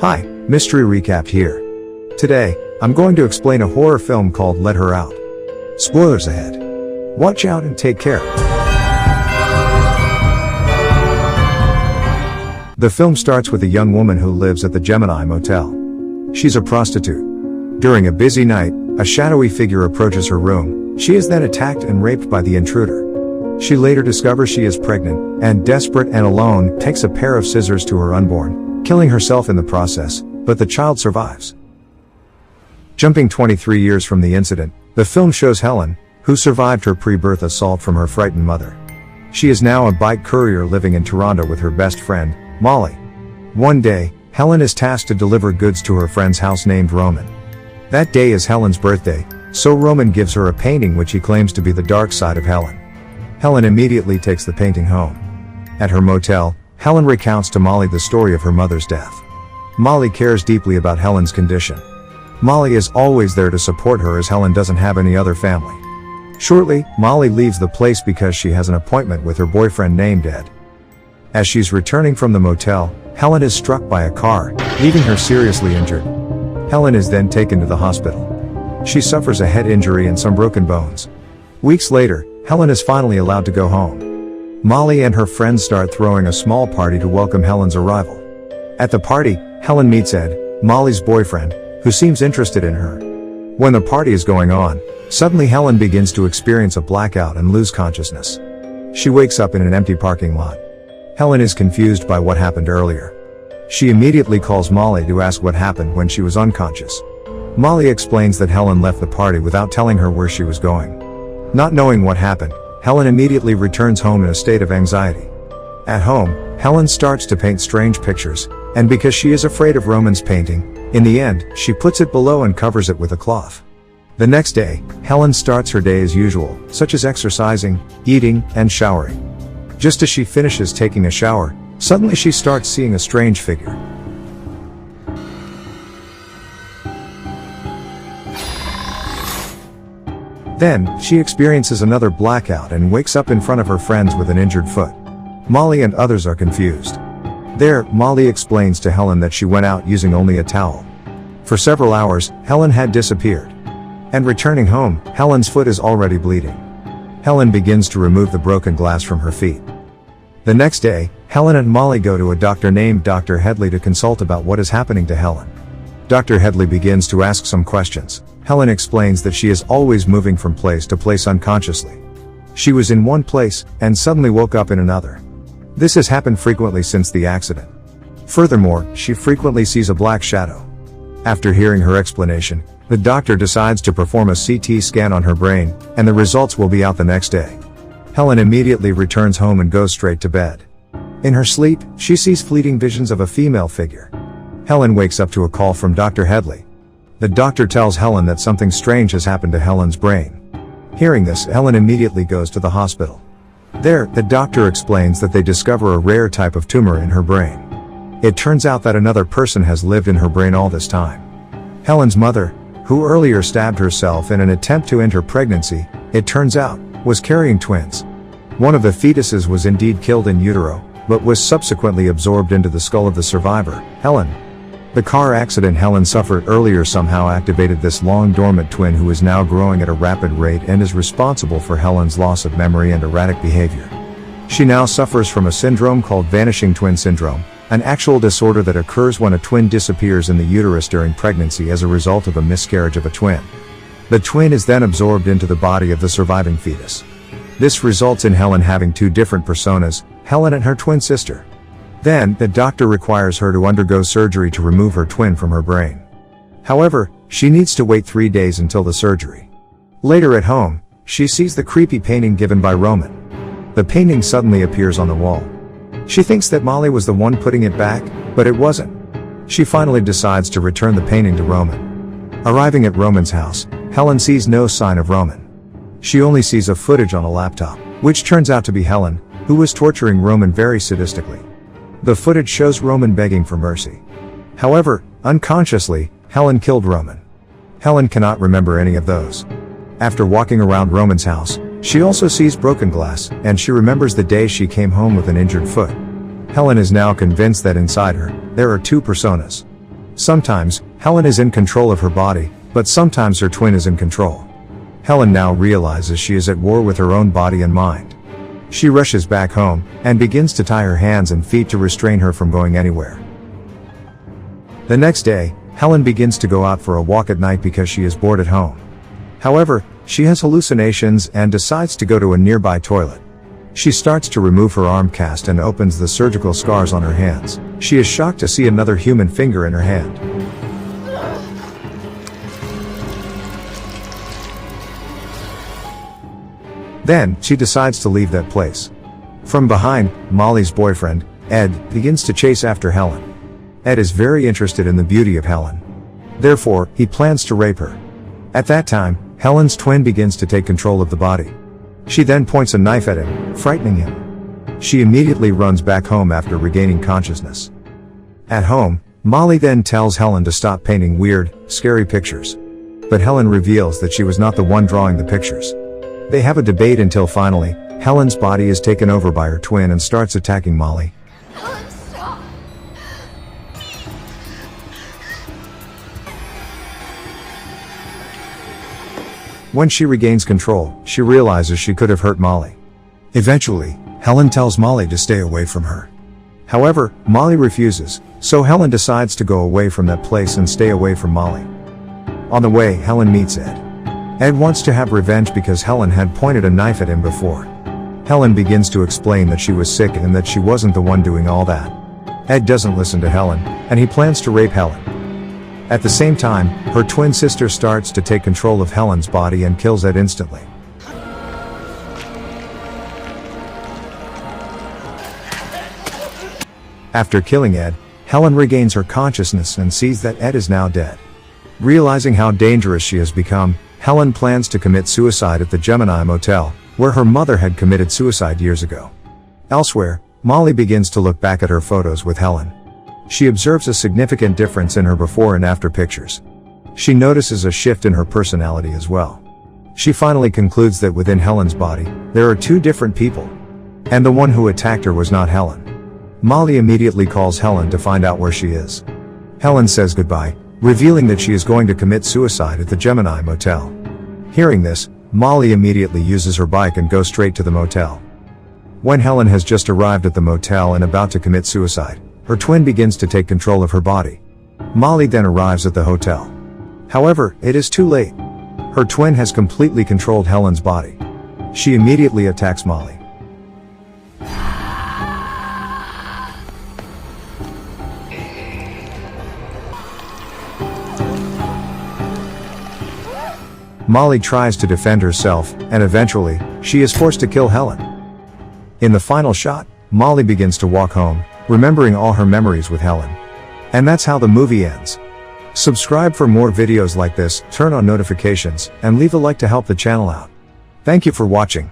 Hi, Mystery Recap here. Today, I'm going to explain a horror film called Let Her Out. Spoilers ahead. Watch out and take care. The film starts with a young woman who lives at the Gemini Motel. She's a prostitute. During a busy night, a shadowy figure approaches her room. She is then attacked and raped by the intruder. She later discovers she is pregnant, and desperate and alone, takes a pair of scissors to her unborn, killing herself in the process, but the child survives. Jumping 23 years from the incident, the film shows Helen, who survived her pre-birth assault from her frightened mother. She is now a bike courier living in Toronto with her best friend, Molly. One day, Helen is tasked to deliver goods to her friend's house named Roman. That day is Helen's birthday, so Roman gives her a painting which he claims to be the dark side of Helen. Helen immediately takes the painting home. At her motel, Helen recounts to Molly the story of her mother's death. Molly cares deeply about Helen's condition. Molly is always there to support her as Helen doesn't have any other family. Shortly, Molly leaves the place because she has an appointment with her boyfriend named Ed. As she's returning from the motel, Helen is struck by a car, leaving her seriously injured. Helen is then taken to the hospital. She suffers a head injury and some broken bones. Weeks later, Helen is finally allowed to go home. Molly and her friends start throwing a small party to welcome Helen's arrival. At the party, Helen meets Ed, Molly's boyfriend, who seems interested in her. When the party is going on, suddenly Helen begins to experience a blackout and lose consciousness. She wakes up in an empty parking lot. Helen is confused by what happened earlier. She immediately calls Molly to ask what happened when she was unconscious. Molly explains that Helen left the party without telling her where she was going. Not knowing what happened, Helen immediately returns home in a state of anxiety. At home, Helen starts to paint strange pictures, and because she is afraid of Roman's painting, in the end, she puts it below and covers it with a cloth. The next day, Helen starts her day as usual, such as exercising, eating, and showering. Just as she finishes taking a shower, suddenly she starts seeing a strange figure. Then, she experiences another blackout and wakes up in front of her friends with an injured foot. Molly and others are confused. There, Molly explains to Helen that she went out using only a towel. For several hours, Helen had disappeared. And returning home, Helen's foot is already bleeding. Helen begins to remove the broken glass from her feet. The next day, Helen and Molly go to a doctor named Dr. Headley to consult about what is happening to Helen. Dr. Headley begins to ask some questions. Helen explains that she is always moving from place to place unconsciously. She was in one place, and suddenly woke up in another. This has happened frequently since the accident. Furthermore, she frequently sees a black shadow. After hearing her explanation, the doctor decides to perform a CT scan on her brain, and the results will be out the next day. Helen immediately returns home and goes straight to bed. In her sleep, she sees fleeting visions of a female figure. Helen wakes up to a call from Dr. Headley. The doctor tells Helen that something strange has happened to Helen's brain. Hearing this, Helen immediately goes to the hospital. There, the doctor explains that they discover a rare type of tumor in her brain. It turns out that another person has lived in her brain all this time. Helen's mother, who earlier stabbed herself in an attempt to end her pregnancy, it turns out, was carrying twins. One of the fetuses was indeed killed in utero, but was subsequently absorbed into the skull of the survivor, Helen. The car accident Helen suffered earlier somehow activated this long-dormant twin who is now growing at a rapid rate and is responsible for Helen's loss of memory and erratic behavior. She now suffers from a syndrome called vanishing twin syndrome, an actual disorder that occurs when a twin disappears in the uterus during pregnancy as a result of a miscarriage of a twin. The twin is then absorbed into the body of the surviving fetus. This results in Helen having two different personas, Helen and her twin sister. Then, the doctor requires her to undergo surgery to remove her twin from her brain. However, she needs to wait 3 days until the surgery. Later at home, she sees the creepy painting given by Roman. The painting suddenly appears on the wall. She thinks that Molly was the one putting it back, but it wasn't. She finally decides to return the painting to Roman. Arriving at Roman's house, Helen sees no sign of Roman. She only sees a footage on a laptop, which turns out to be Helen, who was torturing Roman very sadistically. The footage shows Roman begging for mercy. However, unconsciously, Helen killed Roman. Helen cannot remember any of those. After walking around Roman's house, she also sees broken glass, and she remembers the day she came home with an injured foot. Helen is now convinced that inside her, there are two personas. Sometimes, Helen is in control of her body, but sometimes her twin is in control. Helen now realizes she is at war with her own body and mind. She rushes back home, and begins to tie her hands and feet to restrain her from going anywhere. The next day, Helen begins to go out for a walk at night because she is bored at home. However, she has hallucinations and decides to go to a nearby toilet. She starts to remove her arm cast and opens the surgical scars on her hands. She is shocked to see another human finger in her hand. Then, she decides to leave that place. From behind, Molly's boyfriend, Ed, begins to chase after Helen. Ed is very interested in the beauty of Helen. Therefore, he plans to rape her. At that time, Helen's twin begins to take control of the body. She then points a knife at him, frightening him. She immediately runs back home after regaining consciousness. At home, Molly then tells Helen to stop painting weird, scary pictures. But Helen reveals that she was not the one drawing the pictures. They have a debate until finally, Helen's body is taken over by her twin and starts attacking Molly. Helen, stop! When she regains control, she realizes she could have hurt Molly. Eventually, Helen tells Molly to stay away from her. However, Molly refuses, so Helen decides to go away from that place and stay away from Molly. On the way, Helen meets Ed. Ed wants to have revenge because Helen had pointed a knife at him before. Helen begins to explain that she was sick and that she wasn't the one doing all that. Ed doesn't listen to Helen, and he plans to rape Helen. At the same time, her twin sister starts to take control of Helen's body and kills Ed instantly. After killing Ed, Helen regains her consciousness and sees that Ed is now dead. Realizing how dangerous she has become, Helen plans to commit suicide at the Gemini Motel, where her mother had committed suicide years ago. Elsewhere, Molly begins to look back at her photos with Helen. She observes a significant difference in her before and after pictures. She notices a shift in her personality as well. She finally concludes that within Helen's body, there are two different people. And the one who attacked her was not Helen. Molly immediately calls Helen to find out where she is. Helen says goodbye, revealing that she is going to commit suicide at the Gemini Motel. Hearing this, Molly immediately uses her bike and goes straight to the motel. When Helen has just arrived at the motel and about to commit suicide, her twin begins to take control of her body. Molly then arrives at the hotel. However, it is too late. Her twin has completely controlled Helen's body. She immediately attacks Molly. Molly tries to defend herself, and eventually, she is forced to kill Helen. In the final shot, Molly begins to walk home, remembering all her memories with Helen. And that's how the movie ends. Subscribe for more videos like this, turn on notifications, and leave a like to help the channel out. Thank you for watching.